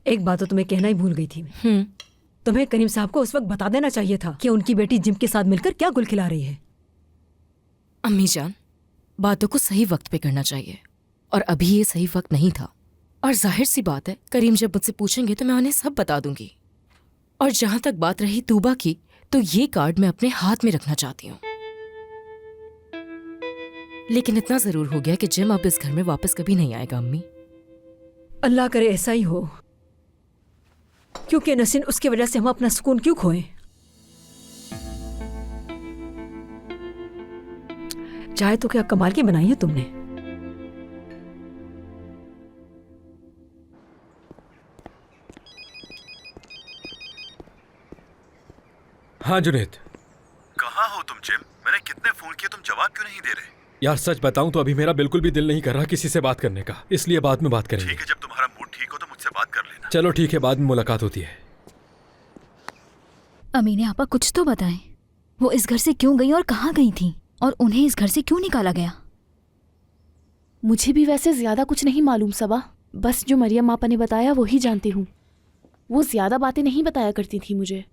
एक बात तो तुम्हें कहना ही भूल गई थी मैं। तुम्हें करीम साहब को उस वक्त बता देना चाहिए था कि उनकी बेटी जिम के साथ मिलकर क्या गुल खिला रही है। अम्मी जान, बातों को सही वक्त पे करना चाहिए और अभी ये सही वक्त नहीं था। और जाहिर सी बात है, करीम जब मुझसे पूछेंगे तो मैं उन्हें सब बता दूंगी। और जहां तक बात रही तूबा की, तो ये कार्ड मैं अपने हाथ में रखना चाहती हूँ। लेकिन इतना जरूर हो गया कि जिम अब इस घर में वापस कभी नहीं आएगा अम्मी। अल्लाह करे ऐसा ही हो, क्योंकि नसीन उसकी वजह से हम अपना सुकून क्यों खोएं। चाय तो क्या कमाल की बनाई है तुमने। हाँ जुनैद। कहाँ हो तुम जिम? मैंने कितने फोन किए, तुम जवाब क्यों नहीं दे रहे? यार सच बताऊं तो अभी मेरा बिल्कुल भी दिल नहीं कर रहा किसी से बात करने का, इसलिए बाद में बात करेंगे। ठीक है, जब तुम्हारा मूड ठीक हो तो मुझसे बात कर लेना। चलो ठीक है, बाद में मुलाकात होती है। अमीने आपा कुछ तो बताएं, वो इस घर से क्यों गई और कहाँ गई थी, और उन्हें इस घर से क्यों निकाला गया? मुझे भी वैसे ज्यादा कुछ नहीं मालूम सबा, बस जो मरियम आपा ने बताया वो ही जानती हूँ। वो ज्यादा बातें नहीं बताया करती थी मुझे।